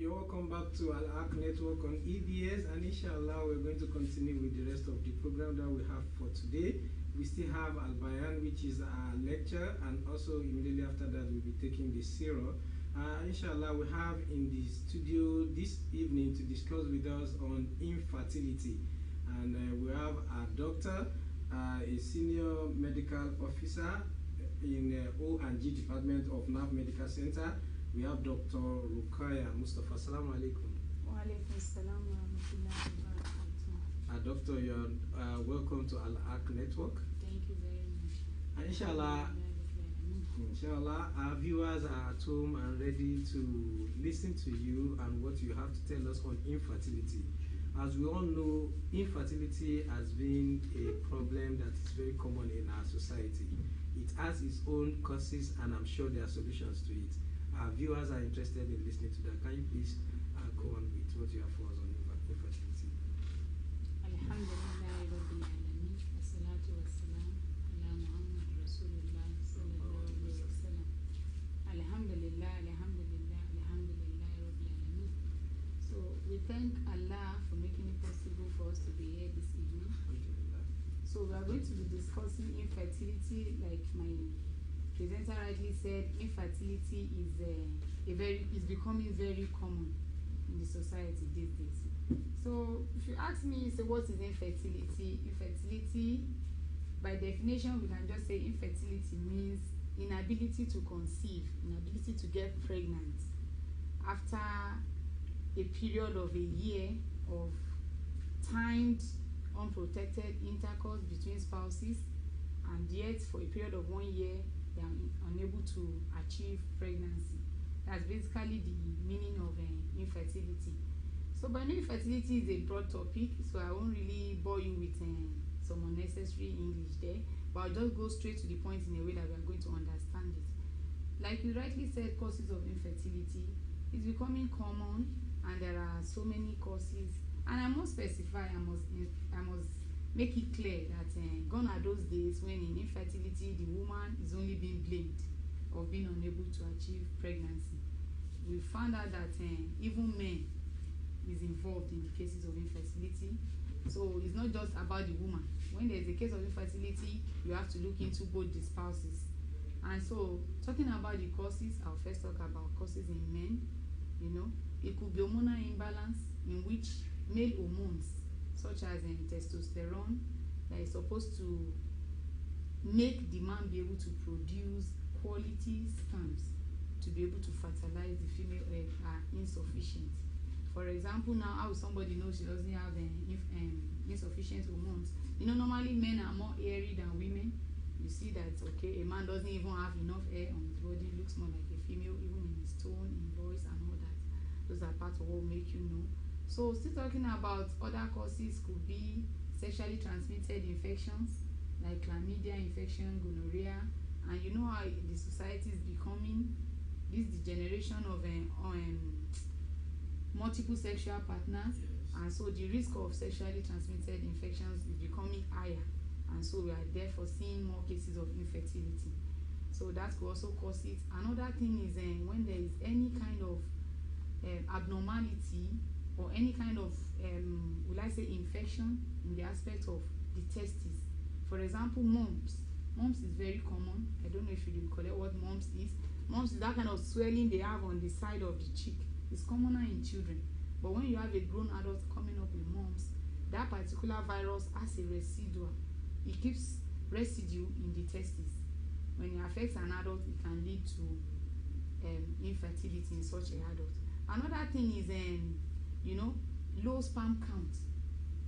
You're welcome back to Al-haqq Network on EBS, and inshallah we're going to continue with the rest of the program that we have for today. We still have Al-Bayan, which is our lecture, and also immediately after that we'll be taking the Sirah. Inshallah, we have in the studio this evening to discuss with us on infertility, and we have a doctor, a senior medical officer in O&G Department of NAF Medical Center. We have Dr. Rukaya Mustafa. Assalamu alaikum. Wa alaikum assalam wa rahmatullahi wa barakatuh. Doctor, you're welcome to Al-haqq Network. Thank you very much. And inshallah, our viewers are at home and ready to listen to you and what you have to tell us on infertility. As we all know, infertility has been a problem that is very common in our society. It has its own causes, and I'm sure there are solutions to it. Our viewers are interested in listening to that. Can you please go on with what you have for us on infertility? Alhamdulillah Rabbil Alameen. Wassalatu wassalam ala Muhammad Rasulullah sallallahu alayhi wa sallam. Alhamdulillah, alhamdulillah, alhamdulillah Rabbil Alameen. So we thank Allah for making it possible for us to be here this evening. So we are going to be discussing infertility. Like my presenter rightly said, infertility is becoming very common in the society these days. So if you ask me, so what is infertility? Infertility, by definition, we can just say infertility means inability to conceive, inability to get pregnant after a period of a year of timed unprotected intercourse between spouses, and yet for a period of 1 year they are unable to achieve pregnancy. That's basically the meaning of infertility. So by now, infertility is a broad topic, so I won't really bore you with some unnecessary English there, but I'll just go straight to the point in a way that we are going to understand it. Like you rightly said, causes of infertility is becoming common, and there are so many causes. And I must specify, I must make it clear that gone are those days when in infertility the woman is only being blamed of being unable to achieve pregnancy. We found out that even men is involved in the cases of infertility. So it's not just about the woman. When there's a case of infertility, you have to look into both the spouses. And so talking about the causes, I'll first talk about causes in men. You know, it could be hormonal imbalance, in which male hormones such as testosterone that is supposed to make the man be able to produce quality sperms to be able to fertilize the female egg are insufficient. For example, now how somebody knows she doesn't have insufficient hormones? You know, normally men are more hairy than women. You see that, okay, a man doesn't even have enough hair on his body, looks more like a female, even in his tone, in voice and all that. Those are parts of what will make you know. So still talking about other causes, could be sexually transmitted infections like chlamydia infection, gonorrhea, and you know how the society is becoming this degeneration of multiple sexual partners, yes. And so the risk of sexually transmitted infections is becoming higher, and so we are therefore seeing more cases of infertility. So that could also cause it. Another thing is when there is any kind of abnormality or any kind of, will I say, infection in the aspect of the testes. For example, mumps. Mumps is very common. I don't know if you recollect what mumps is. Mumps is that kind of swelling they have on the side of the cheek. It's commoner in children. But when you have a grown adult coming up with mumps, that particular virus has a residual. It keeps residue in the testes. When it affects an adult, it can lead to infertility in such an adult. Another thing is you know, low sperm count.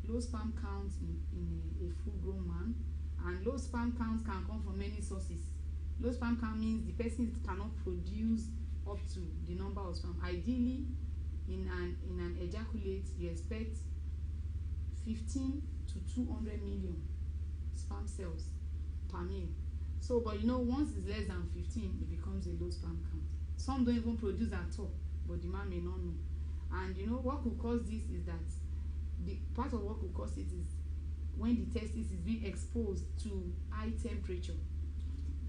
Low sperm count in a full-grown man, and low sperm count can come from many sources. Low sperm count means the person cannot produce up to the number of sperm. Ideally, in an ejaculate, you expect 15 to 200 million sperm cells per male. So, but you know, once it's less than 15, it becomes a low sperm count. Some don't even produce at all, but the man may not know. And you know what could cause this is that the part of what could cause it is when the testis is being exposed to high temperature.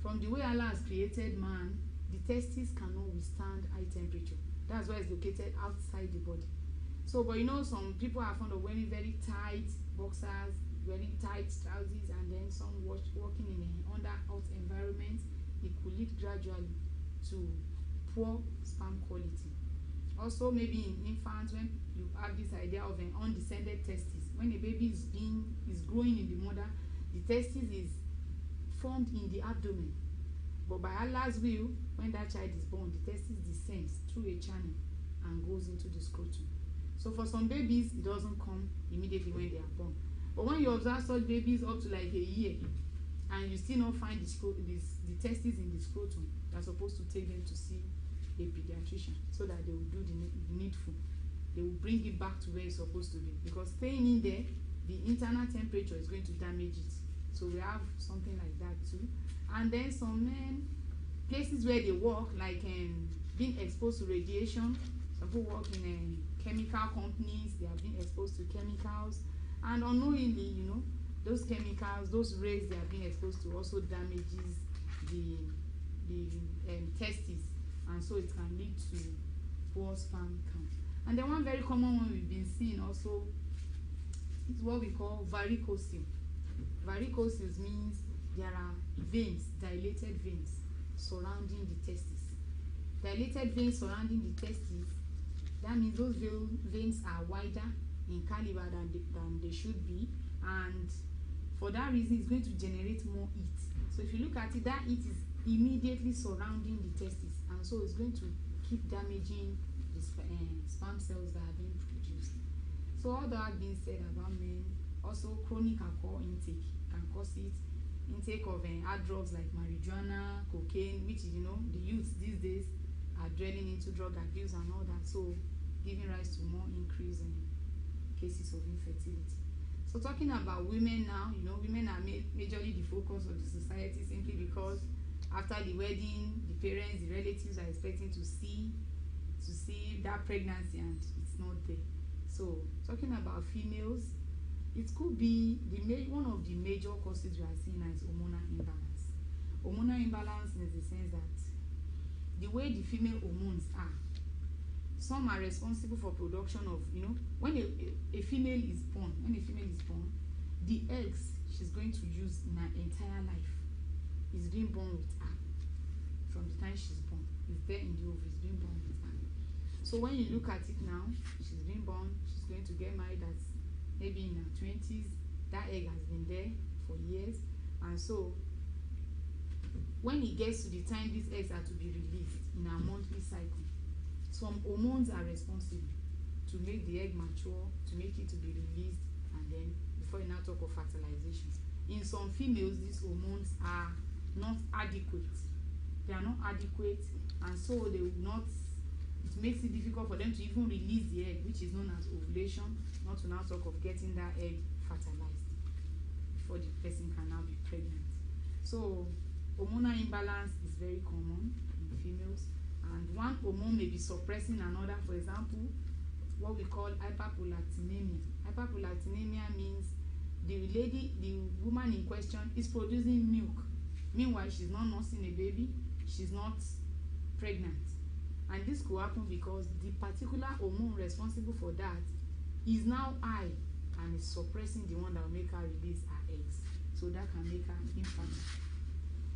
From the way Allah has created man, the testis cannot withstand high temperature. That's why it's located outside the body. So, but you know, some people are fond of wearing very tight boxers, wearing tight trousers, and then some working in an under hot environment. It could lead gradually to poor sperm quality. Also, maybe in infants, when you have this idea of an undescended testis, when a baby is growing in the mother, the testis is formed in the abdomen. But by Allah's will, when that child is born, the testis descends through a channel and goes into the scrotum. So for some babies, it doesn't come immediately when they are born. But when you observe such babies up to like a year, and you still not find the testes in the scrotum, you are supposed to take them to see a pediatrician so that they will do the needful. They will bring it back to where it's supposed to be, because staying in there, the internal temperature is going to damage it. So we have something like that too. And then some men, places where they work, like being exposed to radiation. Some people work in chemical companies, they are being exposed to chemicals, and unknowingly, you know, those chemicals, those rays they are being exposed to also damages the testes, and so it can lead to poor sperm count. And then one very common one we've been seeing also is what we call varicosing. Varicoses means there are veins, dilated veins surrounding the testes. Dilated veins surrounding the testes, that means those veins are wider in caliber than they should be, and for that reason it's going to generate more heat. So if you look at it, that heat is immediately surrounding the testes, and so it's going to keep damaging the sperm cells that are being produced. So all that being said about men, also chronic alcohol intake can cause it. Intake of hard drugs like marijuana, cocaine, which is, you know, the youth these days are dwelling into drug abuse and all that, so giving rise to more increase in cases of infertility. So talking about women now, you know, women are majorly the focus of the society, simply because after the wedding, the parents, the relatives are expecting to see that pregnancy, and it's not there. So talking about females, it could be one of the major causes we are seeing as hormonal imbalance. Hormonal imbalance in the sense that the way the female hormones are, some are responsible for production of, you know, when a female is born, the eggs she's going to use in her entire life is being born with her. From the time she's born, it's there in the ovaries, being born with her. So when you look at it now, she's being born, she's going to get married at maybe in her 20s, that egg has been there for years, and so when it gets to the time these eggs are to be released in our monthly cycle, some hormones are responsible to make the egg mature, to make it to be released, and then before you now talk of fertilization. In some females, these hormones are not adequate. They are not adequate, and so they will not, it makes it difficult for them to even release the egg, which is known as ovulation, not to now talk of getting that egg fertilized before the person can now be pregnant. So hormonal imbalance is very common in females, and one hormone may be suppressing another. For example, what we call hyperprolactinemia. Hyperprolactinemia means the woman in question is producing milk. Meanwhile, she's not nursing a baby, she's not pregnant. And this could happen because the particular hormone responsible for that is now high and is suppressing the one that will make her release her eggs. So that can make her infertile.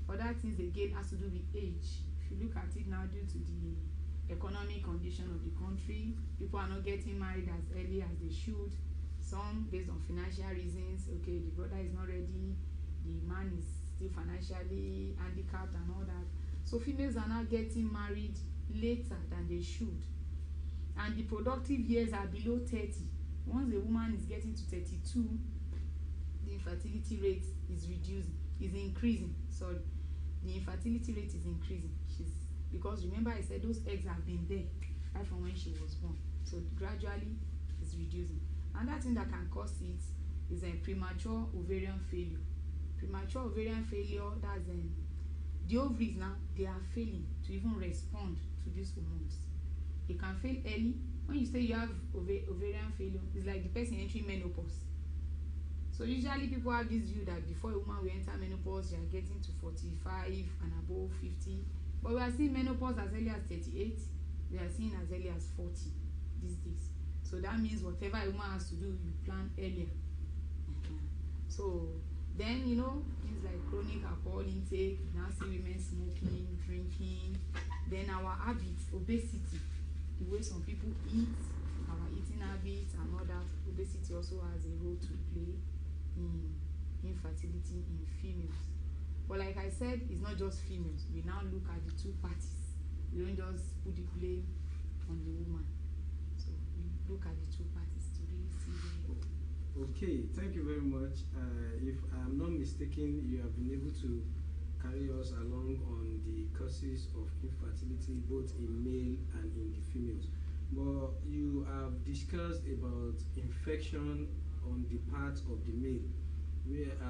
Other things again has to do with age. If you look at it now, due to the economic condition of the country, people are not getting married as early as they should. Some based on financial reasons. Okay, the brother is not ready, the man is still financially handicapped and all that. So females are now getting married later than they should, and the productive years are below 30. Once a woman is getting to 32, the infertility rate is increasing. Sorry, the infertility rate is increasing. Because remember I said those eggs have been there right from when she was born, so gradually it's reducing. Another thing that can cause it is a premature ovarian failure. Premature ovarian failure, that's the ovaries now, they are failing to even respond to these hormones. It can fail early. When you say you have ovarian failure, it's like the person entering menopause. So usually people have this view that before a woman will enter menopause, you are getting to 45 and above 50. But we are seeing menopause as early as 38, they are seen as early as 40 these days. So that means whatever a woman has to do, you plan earlier. So then, you know, things like chronic alcohol intake, now see women smoking, drinking, then our habits, obesity, the way some people eat, our eating habits and all that. Obesity also has a role to play in infertility in females. But like I said, it's not just females. We now look at the two parties. We don't just put the blame on the woman. So we look at the two parties to really see the... Okay, thank you very much. If I'm not mistaken, you have been able to carry us along on the causes of infertility, both in male and in the females. But you have discussed about infection on the part of the male,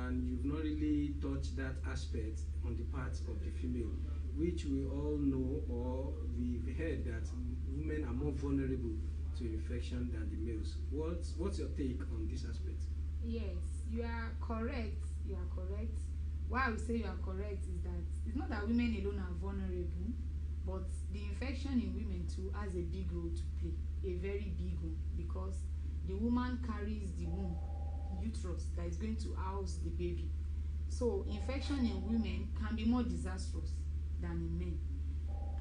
and you've not really touched that aspect on the part of the female, which we all know, or we've heard that women are more vulnerable to infection than the males. What's your take on this aspect? Yes, you are correct. You are correct. Why I would say you are correct is that it's not that women alone are vulnerable, but the infection in women too has a big role to play, a very big one, because the woman carries the womb, uterus, that is going to house the baby. So infection in women can be more disastrous than in men,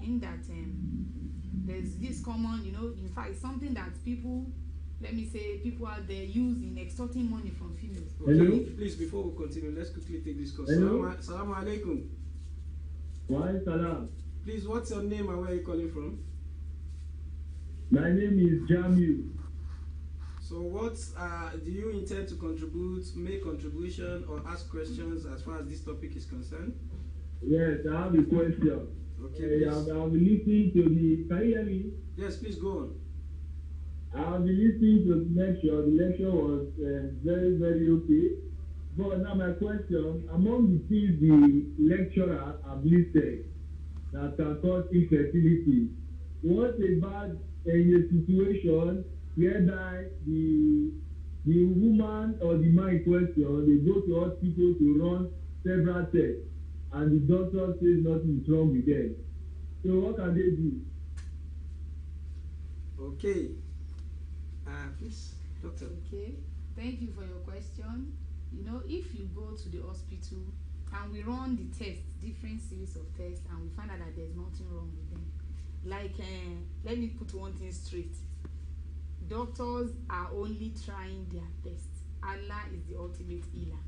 in that there's this common, you know, in fact, something that people, let me say, people out there use in extorting money from females. Okay, please, before we continue, let's quickly take this call. Salaam alaikum. Wa salam. Please, what's your name and where are you calling from? My name is Jamil. So what do you intend to contribute, make contribution or ask questions as far as this topic is concerned? Yes, I have a question. Okay, I've been listening to the, can you hear me? Yes, please go on. I've been listening to the lecture. The lecture was very, very okay. But now my question, among the things the lecturer have listed that can cause infertility, what about in a situation whereby the woman or the man in question, they go to hospital to run several tests and the doctor says nothing is wrong with them? So what can they do? Okay. Please, doctor. Okay, thank you for your question. You know, if you go to the hospital and we run the tests, different series of tests, and we find out that there's nothing wrong with them, like let me put one thing straight. Doctors are only trying their best. Allah is the ultimate healer.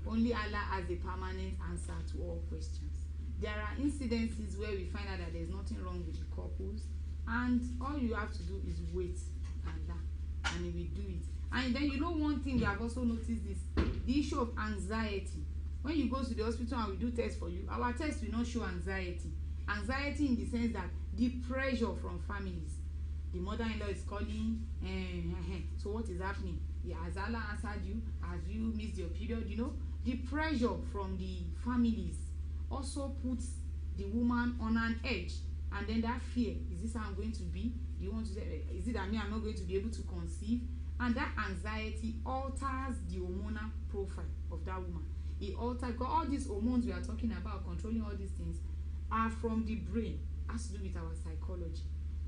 Only Allah has a permanent answer to all questions. There are incidences where we find out that there's nothing wrong with the couples, and all you have to do is wait Allah, and He will do it. And then, you know, one thing we have also noticed is the issue of anxiety. When you go to the hospital and we do tests for you, our tests will not show anxiety. Anxiety in the sense that the pressure from families. The mother-in-law is calling, so what is happening? Has Allah answered you? Have you missed your period? You know, the pressure from the families also puts the woman on an edge. And then that fear, is this how I'm going to be? Do you want to say, is it that me, I'm not going to be able to conceive? And that anxiety alters the hormonal profile of that woman. It alters, because all these hormones we are talking about, controlling all these things, are from the brain, has to do with our psychology.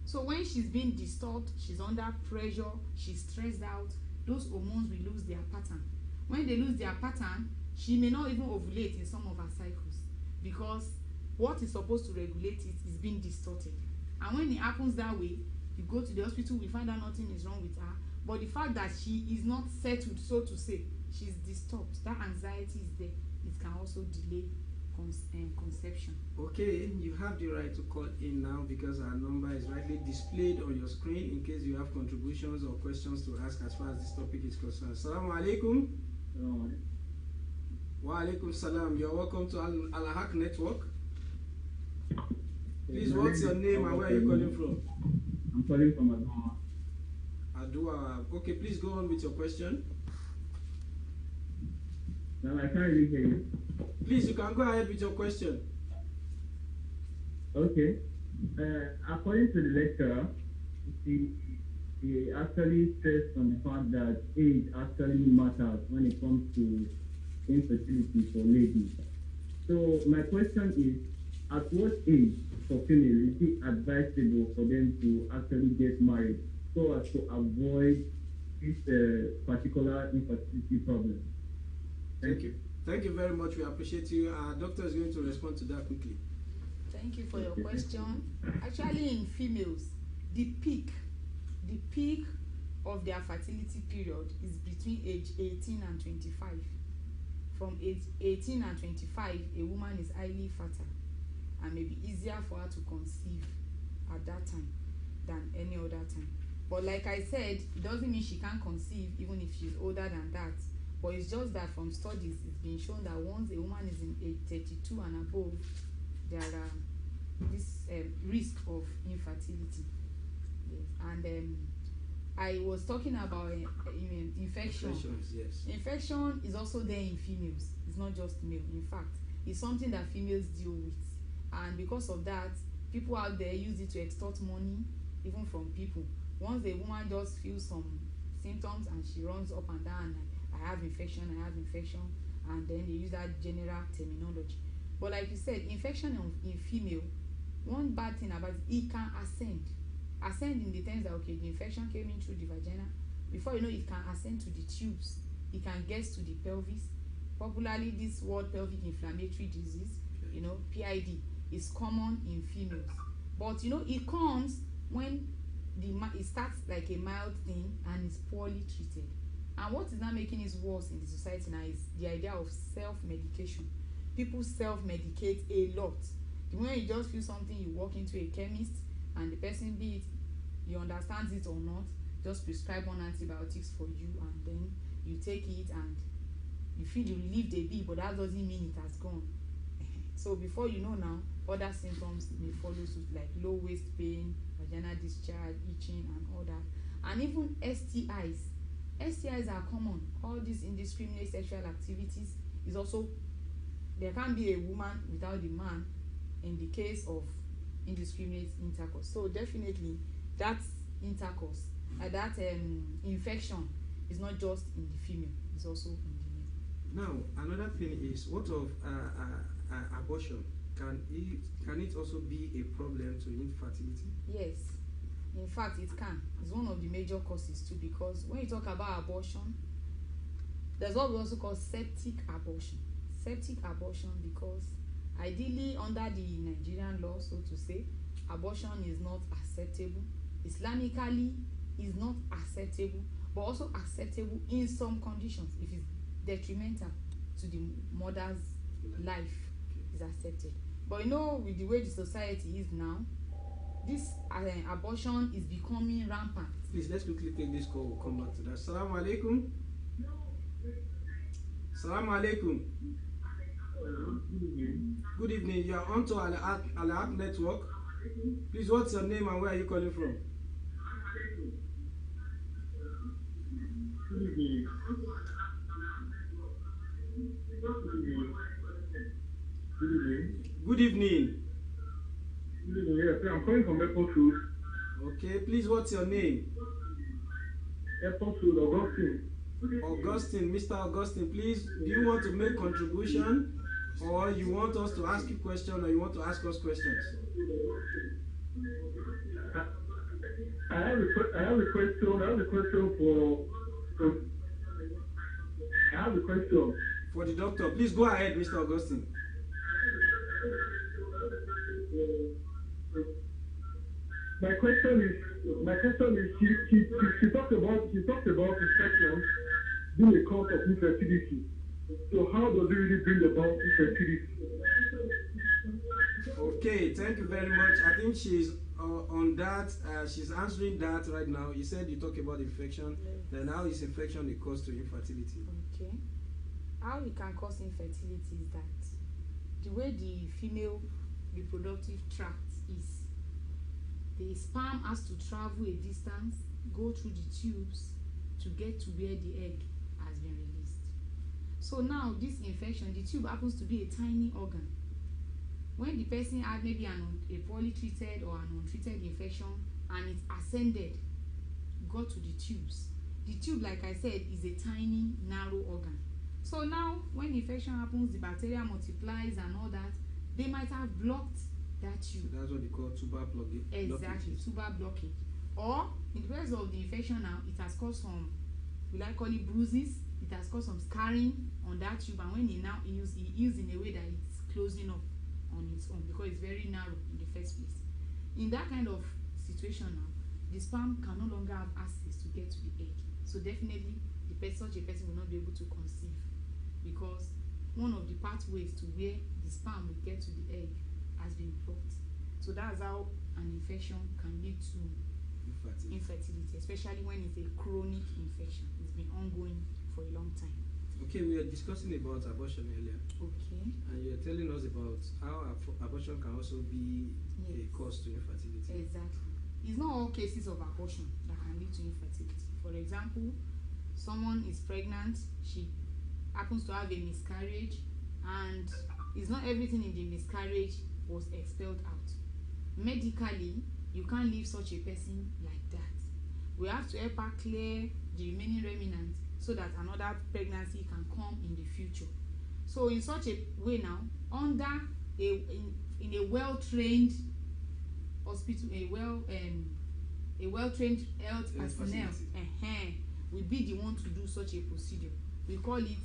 So when she's being disturbed, she's under pressure, she's stressed out, those hormones will lose their pattern. When they lose their pattern, she may not even ovulate in some of her cycles, because what is supposed to regulate it is being distorted. And when it happens that way, you go to the hospital, we find out nothing is wrong with her, but the fact that she is not settled, so to say, she's disturbed, that anxiety is there, it can also delay conception. Okay, you have the right to call in now because our number is rightly displayed on your screen in case you have contributions or questions to ask as far as this topic is concerned. Assalamu alaikum. Wa alaikum salam. You're welcome to Al-haqq network. Please, what's your name and where are you calling from? I'm calling from Adua. Okay, please go on with your question. Now I can't really hear you. Please, you can go ahead with your question. Okay. According to the lecturer, he actually stressed on the fact that age actually matters when it comes to infertility for ladies. So my question is, at what age for female is it advisable for them to actually get married so as to avoid this particular infertility problem? Thank you. Thank you very much. We appreciate you. Our doctor is going to respond to that quickly. Thank you for your question. Actually, in females, the peak of their fertility period is between age 18 and 25. From age 18 and 25, a woman is highly fertile and may be easier for her to conceive at that time than any other time. But like I said, it doesn't mean she can't conceive even if she's older than that. But it's just that from studies, it's been shown that once a woman is in age 32 and above, there are this risk of infertility. Yes. And I was talking about infection. Yes. Infection is also there in females. It's not just male. In fact, it's something that females deal with. And because of that, people out there use it to extort money, even from people. Once a woman just feels some symptoms and she runs up and down, I have infection, and then they use that general terminology. But like you said, infection in female, one bad thing about it can ascend in the sense that, okay, the infection came in through the vagina. Before you know, it can ascend to the tubes. It can get to the pelvis. Popularly, this word pelvic inflammatory disease, PID, is common in females. But it comes when it starts like a mild thing and is poorly treated. And what is now making it worse in the society now is the idea of self-medication. People self-medicate a lot. The moment you just feel something, you walk into a chemist and the person, be it you understand it or not, just prescribe one antibiotics for you, and then you take it and you feel you relieved a bit, but that doesn't mean it has gone. So before you know now, other symptoms may follow suit, like low waist pain, vaginal discharge, itching, and all that. And even STIs. STIs are common. All these indiscriminate sexual activities is also, there can't be a woman without the man in the case of indiscriminate intercourse. So definitely that intercourse, that infection is not just in the female, it's also in the male. Now, another thing is, what of abortion? Can it also be a problem to infertility? Yes, in fact it can. It's one of the major causes too, because when you talk about abortion, there's what we also call septic abortion. Septic abortion, because ideally under the Nigerian law, so to say, abortion is not acceptable. Islamically is not acceptable, but also acceptable in some conditions. If it's detrimental to the mother's life, is accepted. But with the way the society is now, this abortion is becoming rampant. Please, let's quickly take this call. We'll come back to that. Assalamu alaikum. Assalamu alaikum. Good evening. You are on to Al-haqq network. Please, what's your name and where are you calling from? Good evening. Yes, I'm calling from Airport Road. Okay, please, what's your name? Airport Road, Augustine. Augustine, Mr. Augustine, please, do you want to make contribution, or you want us to ask you questions, or you want to ask us questions? I have a question for the doctor. Please go ahead, Mr. Augustine. My question is, she talked about infection being a cause of infertility. So how does it really bring about infertility? Okay, thank you very much. I think she's on that. She's answering that right now. You said you talk about infection. Then how is infection the cause to infertility? Okay. How it can cause infertility is that the way the female reproductive tract is, the sperm has to travel a distance, go through the tubes to get to where the egg has been released. So now this infection, the tube happens to be a tiny organ. When the person had maybe a poorly treated or an untreated infection and it ascended, got to the tubes. The tube, like I said, is a tiny, narrow organ. So now when infection happens, the bacteria multiplies and all that, they might have blocked that tube. So that's what they call tuber blockage. Exactly, tuber blockage. Or in the presence of the infection now, it has caused some, we like call it bruises. It has caused some scarring on that tube, and when it now heals in a way that it's closing up on its own because it's very narrow in the first place. In that kind of situation now, the sperm can no longer have access to get to the egg. So definitely, such a person will not be able to conceive because one of the pathways to where the sperm will get to the egg has been blocked. So that's how an infection can lead to infertility, especially when it's a chronic infection. It's been ongoing for a long time. Okay, we are discussing about abortion earlier. Okay. And you're telling us about how abortion can also be a cause to infertility. Exactly. It's not all cases of abortion that can lead to infertility. For example, someone is pregnant, she happens to have a miscarriage, and it's not everything in the miscarriage was expelled out. Medically, you can't leave such a person like that. We have to help her clear the remaining remnants so that another pregnancy can come in the future. So in such a way now, under in a well-trained hospital, a well-trained health personnel will be the one to do such a procedure. We call it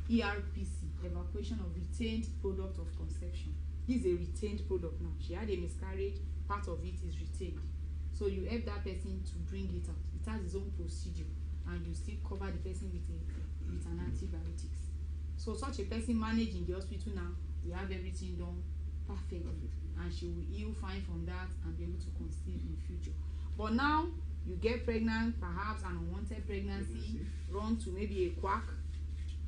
ERPC, evacuation of retained product of conception. This is a retained product now. She had a miscarriage, part of it is retained. So you help that person to bring it out. It has its own procedure, and you still cover the person with an antibiotics. So such a person managed in the hospital now, we have everything done perfectly, and she will heal fine from that and be able to conceive in future. But now you get pregnant, perhaps an unwanted pregnancy, run to maybe a quack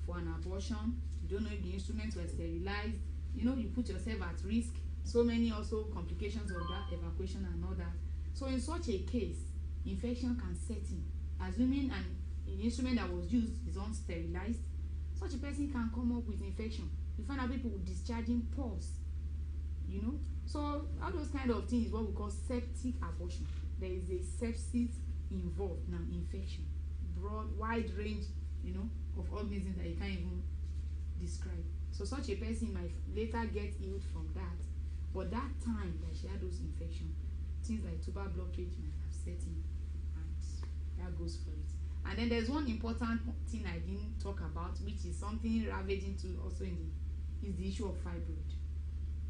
for an abortion. You don't know if the instruments were sterilized. You know, you put yourself at risk. So many also complications of that evacuation and all that. So in such a case, infection can set in. Assuming an instrument that was used is unsterilized, such a person can come up with infection. You find out people discharging pus, you know. So all those kind of things is what we call septic abortion. There is a sepsis involved now, infection, broad, wide range, you know, of organisms that you can't even describe. So such a person might later get healed from that, but that time that she had those infections, things like tuber blockage might have set in, and that goes for it. And then there's one important thing I didn't talk about, which is something ravaging to also is the issue of fibroid.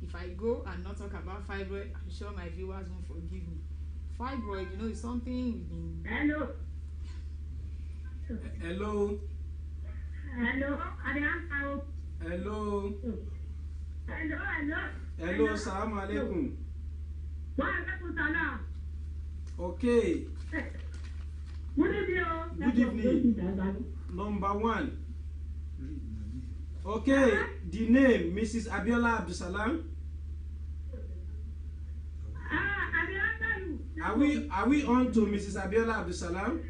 If I go and not talk about fibroid, I'm sure my viewers won't forgive me. Fibroid, you know, is something we've been. Hello. Hello. Hello. Hello. Hello. Hello. Hello. Assalamu alaikum. Wa alaikum salam. Okay. Good evening. Good evening. Number one. Okay. The name Mrs. Abiola Abdusalam. Are we on to Mrs. Abiola Abdusalam?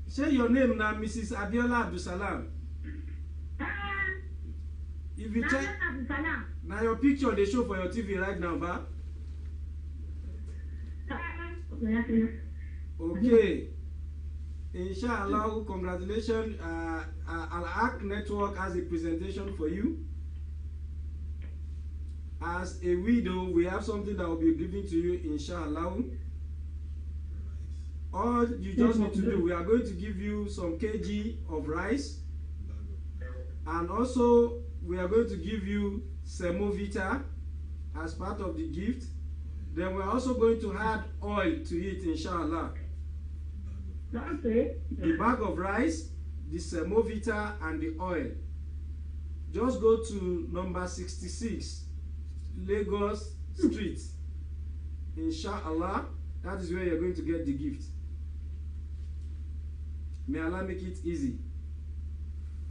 Say your name now, Mrs. Abiola Abdusalam. If you check now, your picture they show for your TV right now, ba? Okay. Inshallah, congratulations. Al-haqq Network has a presentation for you. As a widow, we have something that will be given to you, inshallah. All you just need to do, we are going to give you some kg of rice, and also we are going to give you semovita as part of the gift. Then we're also going to add oil to it, inshallah. Okay. The bag of rice, the semovita, and the oil. Just go to number 66 Lagos Street, inshallah. That is where you're going to get the gift. May Allah make it easy.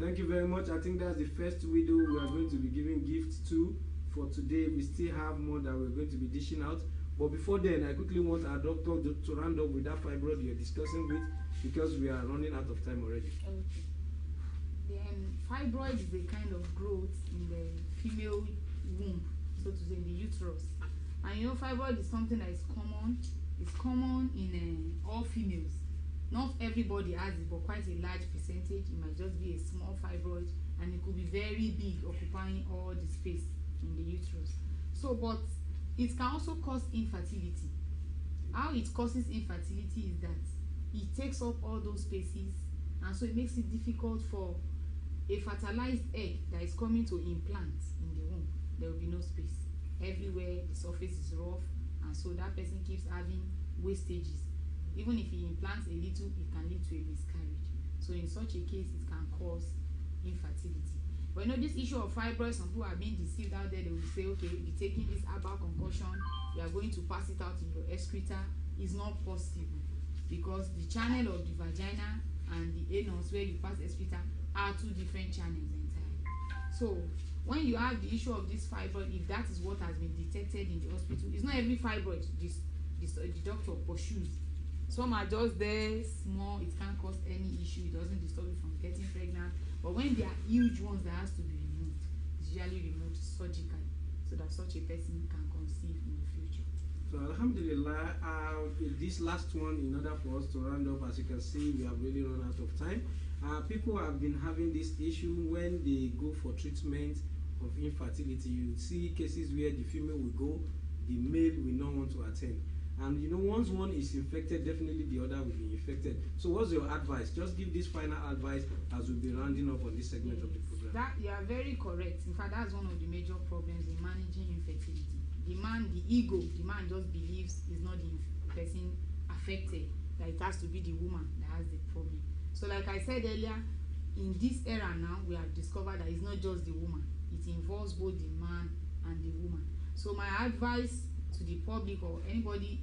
Thank you very much. I think that's the first widow we are going to be giving gifts to for today. We still have more that we're going to be dishing out. But before then, I quickly want our doctor to round up with that fibroid you're discussing with, because we are running out of time already. Okay. The fibroid is a kind of growth in the female womb, so to say, in the uterus. And you know, fibroid is something that is common. It's common in all females. not everybody has it, but quite a large percentage. It might just be a small fibroid, and it could be very big, occupying all the space in the uterus. So, but it can also cause infertility. How it causes infertility is that it takes up all those spaces, and so it makes it difficult for a fertilized egg that is coming to implant in the womb. There will be no space. Everywhere the surface is rough, and so that person keeps having wastages. Even if he implants a little, it can lead to a miscarriage. So in such a case, it can cause infertility. But you know, this issue of fibroids, some people are being deceived out there. They will say, okay, be taking this herbal concoction, you are going to pass it out in your excreta. It's not possible, because the channel of the vagina and the anus where you pass excreta are two different channels entirely. So when you have the issue of this fibroid, if that is what has been detected in the hospital, it's not every fibroid the doctor pursues. Some are just there small, it can't cause any issue, it doesn't disturb you from getting pregnant. But when there are huge ones that has to be removed, it's usually removed surgically, so that such a person can conceive in the future. So alhamdulillah, this last one, in order for us to round up, as you can see, we have really run out of time. People have been having this issue when they go for treatment of infertility. You see cases where the female will go, the male will not want to attend. And you know, once one is infected, definitely the other will be infected. So what's your advice? Just give this final advice as we'll be rounding up on this segment of the program. That you are very correct. In fact, that's one of the major problems in managing infertility. The man, the ego, the man just believes it's not the person affected, that it has to be the woman that has the problem. So like I said earlier, in this era now, we have discovered that it's not just the woman. It involves both the man and the woman. So my advice to the public or anybody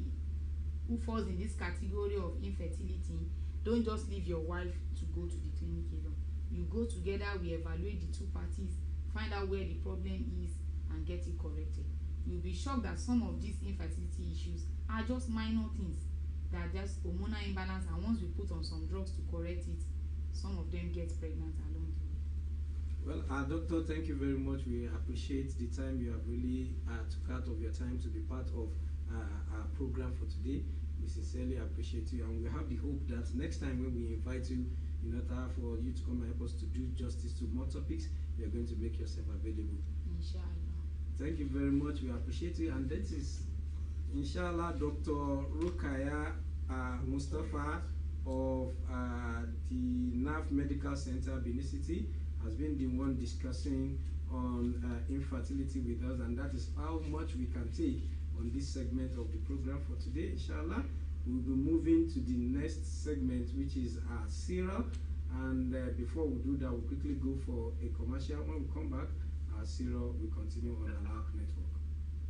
who falls in this category of infertility, don't just leave your wife to go to the clinic alone. You go together, we evaluate the two parties, find out where the problem is, and get it corrected. You'll be shocked that some of these infertility issues are just minor things, that are just hormonal imbalance, and once we put on some drugs to correct it, some of them get pregnant along the way. Well, doctor, thank you very much. We appreciate the time you have really took out of your time to be part of our program for today. We sincerely appreciate you, and we have the hope that next time when we invite you, in order for you to come and help us to do justice to more topics, you are going to make yourself available. Inshallah. Thank you very much. We appreciate you, and this is, inshallah, Dr. Rukaya Mustafa of the NAF Medical Center, Benin City, has been the one discussing on infertility with us, and that is how much we can take on this segment of the program for today. Inshallah, we'll be moving to the next segment, which is Sarah. And before we do that, we'll quickly go for a commercial. When we come back, Sarah will continue on Al-haqq Network.